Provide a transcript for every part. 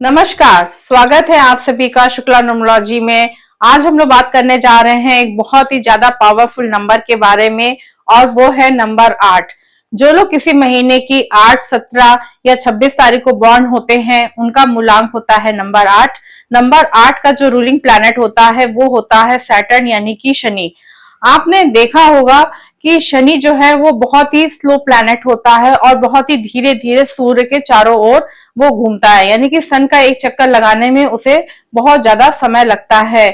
नमस्कार, स्वागत है आप सभी का शुक्ला न्यूमरोलॉजी में। आज हम लोग बात करने जा रहे हैं एक बहुत ही ज्यादा पावरफुल नंबर के बारे में और वो है नंबर 8। जो लोग किसी महीने की 8, 17 या 26 तारीख को बॉर्न होते हैं उनका मूलांक होता है नंबर 8। नंबर 8 का जो रूलिंग प्लैनेट होता है वो होता है सैटर्न यानी कि शनि। आपने देखा होगा कि शनि जो है वो बहुत ही स्लो प्लैनेट होता है और बहुत ही धीरे धीरे सूर्य के चारों ओर वो घूमता है, यानी कि सन का एक चक्कर लगाने में उसे बहुत ज्यादा समय लगता है।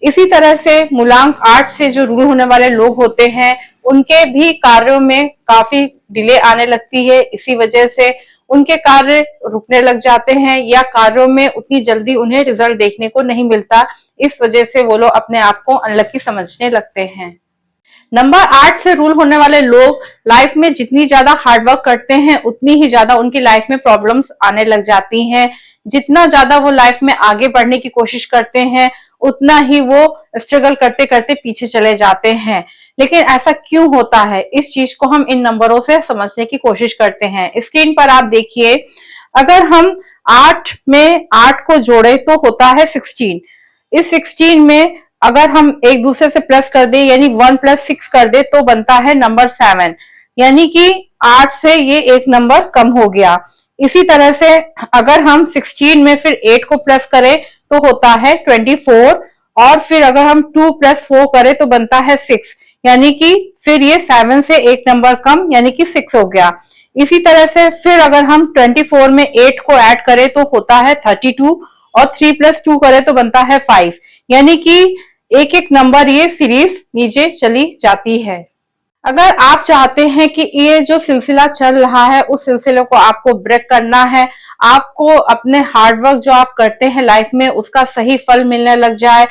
इसी तरह से मूलांक 8 से जो रूल होने वाले लोग होते हैं उनके भी कार्यों में काफी डिले आने लगती है। इसी वजह से उनके कार्य रुकने लग जाते हैं या कार्यों में उतनी जल्दी उन्हें रिजल्ट देखने को नहीं मिलता। इस वजह से वो लोग अपने आप को अनलकी समझने लगते हैं। नंबर 8 से रूल होने वाले लोग लाइफ में जितनी ज्यादा हार्डवर्क करते हैं उतनी ही ज्यादा उनकी लाइफ में प्रॉब्लम्स आने लग जाती हैं। जितना ज्यादा वो लाइफ में आगे बढ़ने की कोशिश करते हैं उतना ही वो स्ट्रगल करते करते पीछे चले जाते हैं। लेकिन ऐसा क्यों होता है, इस चीज को हम इन नंबरों से समझने की कोशिश करते हैं। स्क्रीन पर आप देखिए, अगर हम 8 में 8 को जोड़े तो होता है 16। इस 16 में अगर हम एक दूसरे से प्लस कर दे यानी 1 + 6 कर दे तो बनता है नंबर 7, यानी कि 8 से ये एक नंबर कम हो गया। इसी तरह से अगर हम 16 में फिर 8 को प्लस करें तो होता है 24, और फिर अगर हम 2 + 4 करें तो बनता है 6, यानी कि फिर ये 7 से एक नंबर कम यानी कि 6 हो गया। इसी तरह से फिर अगर हम 24 में 8 को ऐड करें तो होता है 32, और 3 + 2 करें तो बनता है 5, यानी कि एक एक नंबर ये सीरीज नीचे चली जाती है। अगर आप चाहते हैं कि ये जो सिलसिला चल रहा है उस सिलसिले को आपको ब्रेक करना है, आपको अपने हार्डवर्क जो आप करते हैं लाइफ में उसका सही फल मिलने लग जाए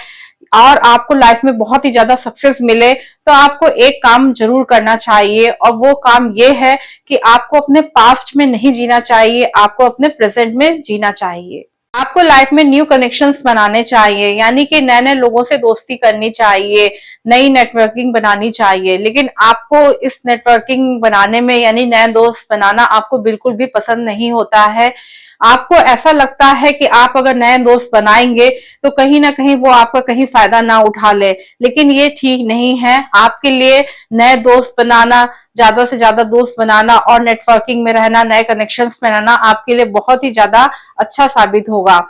और आपको लाइफ में बहुत ही ज्यादा सक्सेस मिले, तो आपको एक काम जरूर करना चाहिए और वो काम ये है कि आपको अपने पास्ट में नहीं जीना चाहिए, आपको अपने प्रेजेंट में जीना चाहिए। आपको लाइफ में न्यू कनेक्शंस बनाने चाहिए, यानी कि नए नए लोगों से दोस्ती करनी चाहिए, नई नेटवर्किंग बनानी चाहिए। लेकिन आपको इस नेटवर्किंग बनाने में यानी नए दोस्त बनाना आपको बिल्कुल भी पसंद नहीं होता है। आपको ऐसा लगता है कि आप अगर नए दोस्त बनाएंगे तो कहीं ना कहीं वो आपका कहीं फायदा ना उठा ले, लेकिन ये ठीक नहीं है। आपके लिए नए दोस्त बनाना, ज्यादा से ज्यादा दोस्त बनाना और नेटवर्किंग में रहना, नए कनेक्शंस बनाना आपके लिए बहुत ही ज्यादा अच्छा साबित होगा।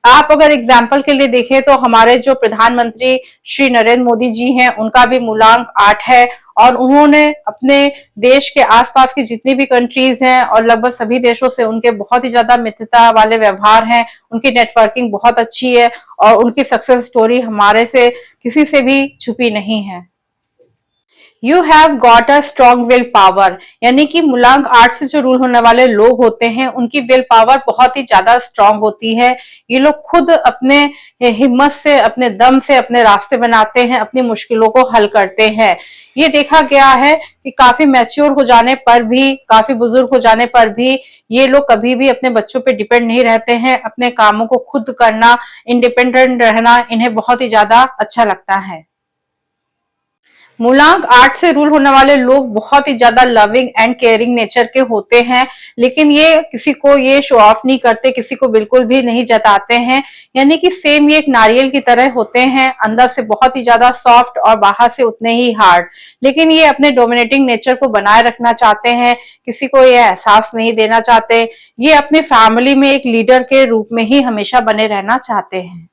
आप अगर एग्जाम्पल के लिए देखें तो हमारे जो प्रधानमंत्री श्री नरेंद्र मोदी जी हैं उनका भी मूलांक 8 है और उन्होंने अपने देश के आसपास की जितनी भी कंट्रीज हैं और लगभग सभी देशों से उनके बहुत ही ज्यादा मित्रता वाले व्यवहार हैं, उनकी नेटवर्किंग बहुत अच्छी है और उनकी सक्सेस स्टोरी हमारे से किसी से भी छुपी नहीं है। You have got a strong will power, यानी कि मूलांक 8 से जो रूल होने वाले लोग होते हैं उनकी विल पावर बहुत ही ज्यादा स्ट्रांग होती है। ये लोग खुद अपने हिम्मत से, अपने दम से अपने रास्ते बनाते हैं, अपनी मुश्किलों को हल करते हैं। ये देखा गया है कि काफी मैच्योर हो जाने पर भी, काफी बुजुर्ग हो जाने पर भी ये लोग कभी भी अपने बच्चों पे डिपेंड नहीं रहते हैं। अपने कामों को खुद करना, इंडिपेंडेंट रहना इन्हें बहुत ही ज्यादा अच्छा लगता है। मूलांक 8 से रूल होने वाले लोग बहुत ही ज्यादा लविंग एंड केयरिंग नेचर के होते हैं, लेकिन ये किसी को ये शो ऑफ नहीं करते, किसी को बिल्कुल भी नहीं जताते हैं। यानी कि सेम ये एक नारियल की तरह होते हैं, अंदर से बहुत ही ज्यादा सॉफ्ट और बाहर से उतने ही हार्ड। लेकिन ये अपने डोमिनेटिंग नेचर को बनाए रखना चाहते हैं, किसी को ये एहसास नहीं देना चाहते। ये अपनी फैमिली में एक लीडर के रूप में ही हमेशा बने रहना चाहते हैं।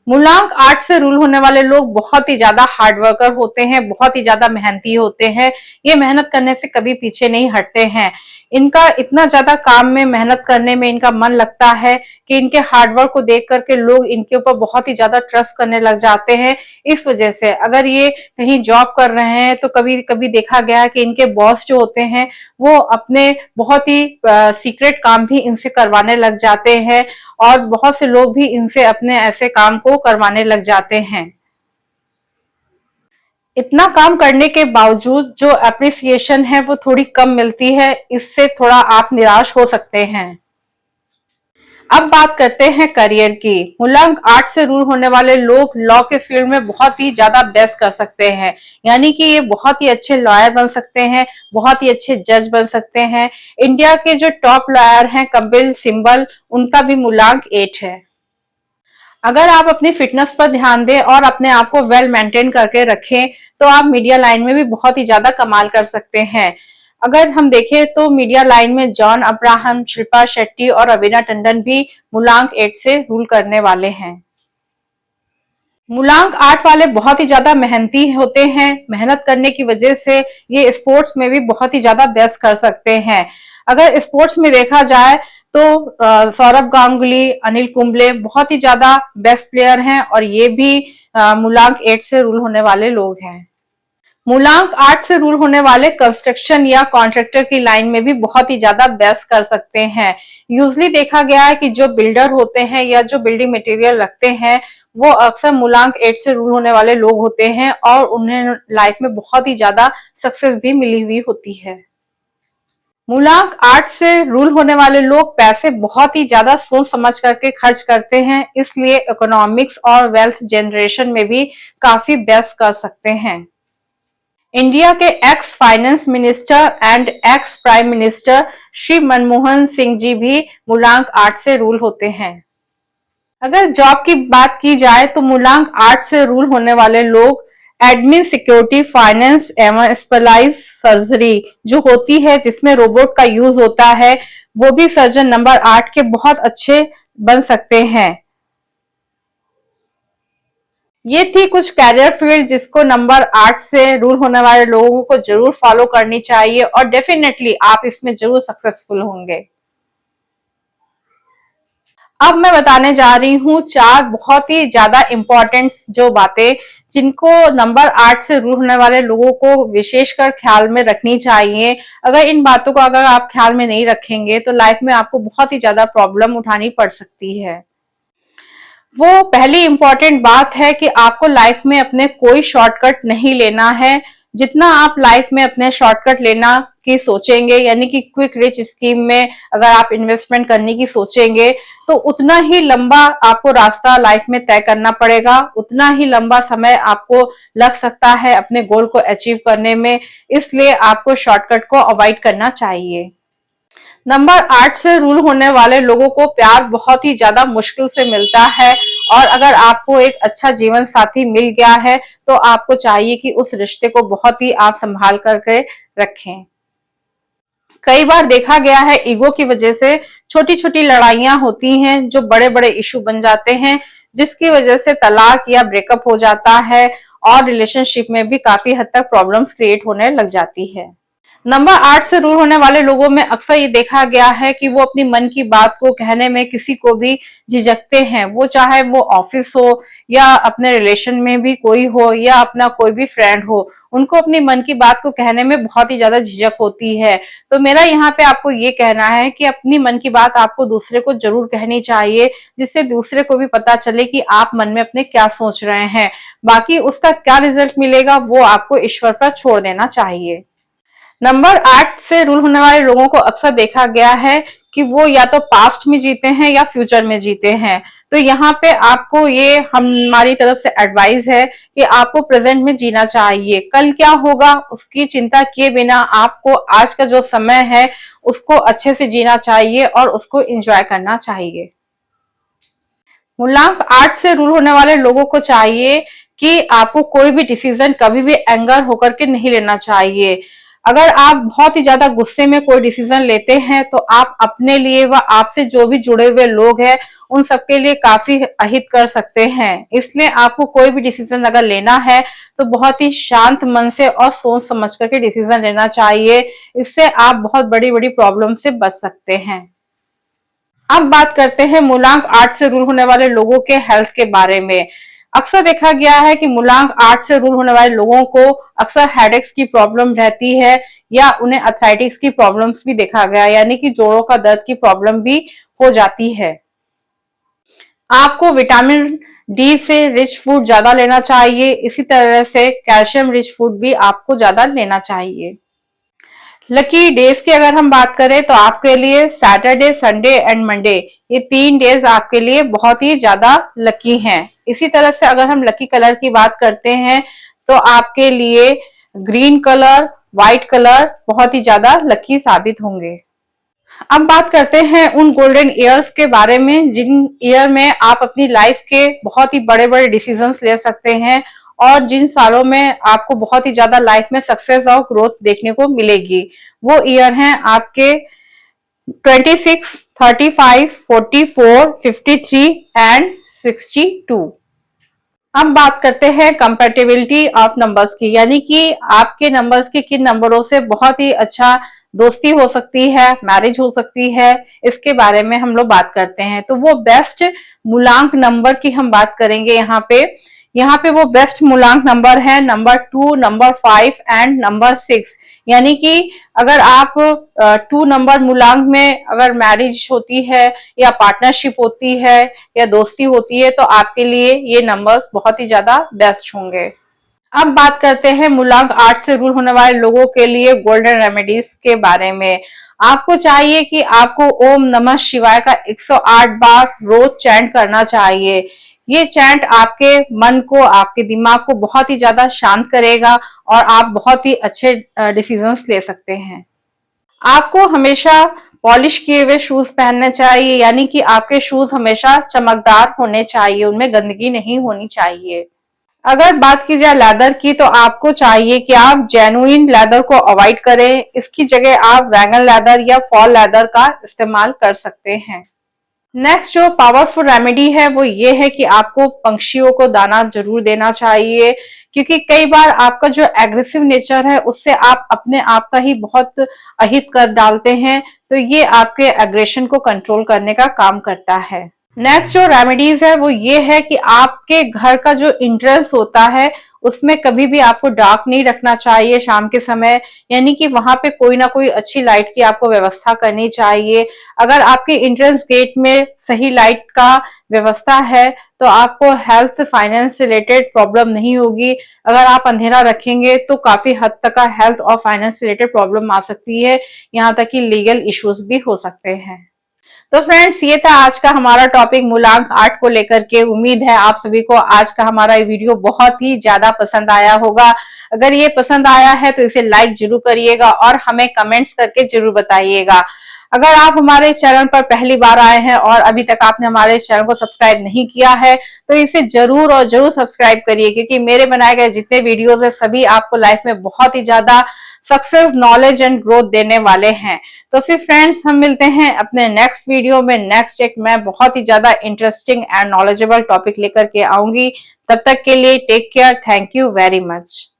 मूलांक 8 से रूल होने वाले लोग बहुत ही ज्यादा हार्ड वर्कर होते हैं, बहुत ही ज्यादा मेहनती होते हैं। ये मेहनत करने से कभी पीछे नहीं हटते हैं। इनका इतना ज्यादा काम में, मेहनत करने में इनका मन लगता है कि इनके हार्डवर्क को देख करके लोग इनके ऊपर बहुत ही ज्यादा ट्रस्ट करने लग जाते हैं। इस वजह से अगर ये कहीं जॉब कर रहे हैं तो कभी कभी देखा गया है कि इनके बॉस जो होते हैं वो अपने बहुत ही सीक्रेट काम भी इनसे करवाने लग जाते हैं और बहुत से लोग भी इनसे अपने ऐसे काम को करवाने लग जाते हैं। इतना काम करने के बावजूद जो एप्रिसिएशन है वो थोड़ी कम मिलती है, इससे थोड़ा आप निराश हो सकते हैं। अब बात करते हैं करियर की। मूलांक 8 से रूल होने वाले लोग लॉ के फील्ड में बहुत ही ज्यादा बेस्ट कर सकते हैं, यानी कि ये बहुत ही अच्छे लॉयर बन सकते हैं, बहुत ही अच्छे जज बन सकते हैं। इंडिया के जो टॉप लॉयर हैं कपिल सिब्बल, उनका भी मूलांक 8 है। अगर आप अपनी फिटनेस पर ध्यान दें और अपने आप को वेल मेंटेन करके रखें तो आप मीडिया लाइन में भी बहुत ही ज्यादा कमाल कर सकते हैं। अगर हम देखें तो मीडिया लाइन में जॉन अब्राहम, शिल्पा शेट्टी और रवीना टंडन भी मूलांक 8 से रूल करने वाले हैं। मूलांक 8 वाले बहुत ही ज्यादा मेहनती होते हैं। मेहनत करने की वजह से ये स्पोर्ट्स में भी बहुत ही ज्यादा बेस्ट कर सकते हैं। अगर स्पोर्ट्स में देखा जाए तो सौरभ गांगुली, अनिल कुंबले बहुत ही ज्यादा बेस्ट प्लेयर हैं और ये भी मूलांक 8 से रूल होने वाले लोग हैं। मूलांक 8 से रूल होने वाले कंस्ट्रक्शन या कॉन्ट्रैक्टर की लाइन में भी बहुत ही ज्यादा बेस्ट कर सकते हैं। यूजली देखा गया है कि जो बिल्डर होते हैं या जो बिल्डिंग मटेरियल रखते हैं वो अक्सर मूलांक 8 से रूल होने वाले लोग होते हैं और उन्हें लाइफ में बहुत ही ज्यादा सक्सेस भी मिली हुई होती है। मूलांक 8 से रूल होने वाले लोग पैसे बहुत ही ज्यादा सोच समझ करके खर्च करते हैं, इसलिए इकोनॉमिक्स और वेल्थ जनरेशन में भी काफी बेस्ट कर सकते हैं। इंडिया के ex finance minister and ex prime minister Shri Manmohan Singh ji भी मूलांक 8 से रूल होते हैं। अगर जॉब की बात की जाए तो मूलांक 8 से रूल होने वाले लोग एडमिन, सिक्योरिटी, फाइनेंस एवं स्पेशलाइज सर्जरी जो होती है जिसमें रोबोट का यूज होता है, वो भी सर्जन नंबर 8 के बहुत अच्छे बन सकते हैं। ये थी कुछ कैरियर फील्ड जिसको नंबर 8 से रूल होने वाले लोगों को जरूर फॉलो करनी चाहिए और डेफिनेटली आप इसमें जरूर सक्सेसफुल होंगे। अब मैं बताने जा रही हूँ 4 बहुत ही ज्यादा इंपॉर्टेंट जो बातें जिनको नंबर 8 से रूल होने वाले लोगों को विशेषकर ख्याल में रखनी चाहिए। अगर इन बातों को अगर आप ख्याल में नहीं रखेंगे तो लाइफ में आपको बहुत ही ज्यादा प्रॉब्लम उठानी पड़ सकती है। वो पहली इंपॉर्टेंट बात है कि आपको लाइफ में अपने कोई शॉर्टकट नहीं लेना है। जितना आप लाइफ में अपने शॉर्टकट लेना की सोचेंगे, यानी कि क्विक रिच स्कीम में अगर आप इन्वेस्टमेंट करने की सोचेंगे तो उतना ही लंबा आपको रास्ता लाइफ में तय करना पड़ेगा, उतना ही लंबा समय आपको लग सकता है अपने गोल को अचीव करने में। इसलिए आपको शॉर्टकट को अवॉइड करना चाहिए। नंबर 8 से रूल होने वाले लोगों को प्यार बहुत ही ज्यादा मुश्किल से मिलता है और अगर आपको एक अच्छा जीवन साथी मिल गया है तो आपको चाहिए कि उस रिश्ते को बहुत ही आप संभाल करके रखें। कई बार देखा गया है ईगो की वजह से छोटी छोटी लड़ाइयां होती हैं जो बड़े बड़े इशू बन जाते हैं, जिसकी वजह से तलाक या ब्रेकअप हो जाता है और रिलेशनशिप में भी काफी हद तक प्रॉब्लम्स क्रिएट होने लग जाती है। नंबर 8 से रूल होने वाले लोगों में अक्सर ये देखा गया है कि वो अपनी मन की बात को कहने में किसी को भी झिझकते हैं, वो चाहे वो ऑफिस हो या अपने रिलेशन में भी कोई हो या अपना कोई भी फ्रेंड हो, उनको अपनी मन की बात को कहने में बहुत ही ज्यादा झिझक होती है। तो मेरा यहाँ पे आपको ये कहना है कि अपनी मन की बात आपको दूसरे को जरूर कहनी चाहिए, जिससे दूसरे को भी पता चले कि आप मन में अपने क्या सोच रहे हैं। बाकी उसका क्या रिजल्ट मिलेगा वो आपको ईश्वर पर छोड़ देना चाहिए। नंबर 8 से रूल होने वाले लोगों को अक्सर देखा गया है कि वो या तो पास्ट में जीते हैं या फ्यूचर में जीते हैं। तो यहाँ पे आपको ये हमारी तरफ से एडवाइस है कि आपको प्रेजेंट में जीना चाहिए। कल क्या होगा उसकी चिंता किए बिना आपको आज का जो समय है उसको अच्छे से जीना चाहिए और उसको एंजॉय करना चाहिए। मूलांक 8 से रूल होने वाले लोगों को चाहिए कि आपको कोई भी डिसीजन कभी भी एंगर होकर के नहीं लेना चाहिए। अगर आप बहुत ही ज्यादा गुस्से में कोई डिसीजन लेते हैं तो आप अपने लिए व आपसे जो भी जुड़े हुए लोग हैं उन सबके लिए काफी अहित कर सकते हैं। इसलिए आपको कोई भी डिसीजन अगर लेना है तो बहुत ही शांत मन से और सोच समझ करके डिसीजन लेना चाहिए। इससे आप बहुत बड़ी बड़ी प्रॉब्लम से बच सकते हैं। अब बात करते हैं मूलांक 8 से रूल होने वाले लोगों के हेल्थ के बारे में। अक्सर देखा गया है कि मूलांक 8 से रूल होने वाले लोगों को अक्सर हेडेक्स की प्रॉब्लम रहती है या उन्हें अर्थराइटिस की प्रॉब्लम्स भी देखा गया है, यानी कि जोड़ों का दर्द की प्रॉब्लम भी हो जाती है। आपको विटामिन डी से रिच फूड ज्यादा लेना चाहिए, इसी तरह से कैल्शियम रिच फूड भी आपको ज्यादा लेना चाहिए। लकी डेज की अगर हम बात करें तो आपके लिए सैटरडे, संडे एंड मंडे, ये 3 डेज आपके लिए बहुत ही ज्यादा लकी हैं। इसी तरह से अगर हम लकी कलर की बात करते हैं तो आपके लिए ग्रीन कलर, व्हाइट कलर बहुत ही ज्यादा लकी साबित होंगे। अब बात करते हैं उन गोल्डन ईयर्स के बारे में जिन ईयर में आप अपनी लाइफ के बहुत ही बड़े बड़े डिसीजंस ले सकते हैं और जिन सालों में आपको बहुत ही ज्यादा लाइफ में सक्सेस और ग्रोथ देखने को मिलेगी। वो ईयर हैं आपके 26, 35, 44, 53 एंड 62। अब बात करते हैं कंपेटेबिलिटी ऑफ नंबर्स की, यानी कि आपके नंबर्स के किन नंबरों से बहुत ही अच्छा दोस्ती हो सकती है, मैरिज हो सकती है, इसके बारे में हम लोग बात करते हैं। तो वो बेस्ट मूलांक नंबर की हम बात करेंगे यहाँ पे वो बेस्ट मूलांक नंबर है नंबर 2, नंबर 5 एंड नंबर 6। यानी कि अगर आप 2 नंबर मूलांक में अगर मैरिज होती है या पार्टनरशिप होती है या दोस्ती होती है तो आपके लिए ये नंबर्स बहुत ही ज्यादा बेस्ट होंगे। अब बात करते हैं मूलांक 8 से रूल होने वाले लोगों के लिए गोल्डन रेमेडीज के बारे में। आपको चाहिए कि आपको ओम नमः शिवाय का 108 बार रोज चैंट करना चाहिए। ये चैंट आपके मन को, आपके दिमाग को बहुत ही ज्यादा शांत करेगा और आप बहुत ही अच्छे डिसीजंस ले सकते हैं। आपको हमेशा पॉलिश किए हुए शूज पहनने चाहिए, यानी कि आपके शूज हमेशा चमकदार होने चाहिए, उनमें गंदगी नहीं होनी चाहिए। अगर बात की जाए लेदर की तो आपको चाहिए कि आप जेन्युइन लेदर को अवॉइड करें। इसकी जगह आप वैगन लेदर या फॉल लेदर का इस्तेमाल कर सकते हैं। नेक्स्ट जो पावरफुल रेमेडी है वो ये है कि आपको पंछियों को दाना जरूर देना चाहिए, क्योंकि कई बार आपका जो एग्रेसिव नेचर है उससे आप अपने आप का ही बहुत अहित कर डालते हैं, तो ये आपके एग्रेशन को कंट्रोल करने का काम करता है। नेक्स्ट जो रेमेडीज है वो ये है कि आपके घर का जो एंट्रेंस होता है उसमें कभी भी आपको डार्क नहीं रखना चाहिए शाम के समय, यानी कि वहां पे कोई ना कोई अच्छी लाइट की आपको व्यवस्था करनी चाहिए। अगर आपके एंट्रेंस गेट में सही लाइट का व्यवस्था है तो आपको हेल्थ, फाइनेंस से रिलेटेड प्रॉब्लम नहीं होगी। अगर आप अंधेरा रखेंगे तो काफी हद तक का हेल्थ और फाइनेंस से रिलेटेड प्रॉब्लम आ सकती है, यहाँ तक कि लीगल इश्यूज भी हो सकते हैं। तो फ्रेंड्स, ये था आज का हमारा टॉपिक मूलांक 8 को लेकर के। उम्मीद है आप सभी को आज का हमारा ये वीडियो बहुत ही ज्यादा पसंद आया होगा। अगर ये पसंद आया है तो इसे लाइक जरूर करिएगा और हमें कमेंट्स करके जरूर बताइएगा। अगर आप हमारे इस चैनल पर पहली बार आए हैं और अभी तक आपने हमारे इस चैनल को सब्सक्राइब नहीं किया है तो इसे जरूर और जरूर सब्सक्राइब करिए, क्योंकि मेरे बनाए गए जितने वीडियोस है सभी आपको लाइफ में बहुत ही ज्यादा सक्सेस, नॉलेज एंड ग्रोथ देने वाले हैं। तो फिर फ्रेंड्स, हम मिलते हैं अपने नेक्स्ट वीडियो में। नेक्स्ट एक मैं बहुत ही ज्यादा इंटरेस्टिंग एंड नॉलेजेबल टॉपिक लेकर के आऊंगी। तब तक के लिए take care. Thank you very much.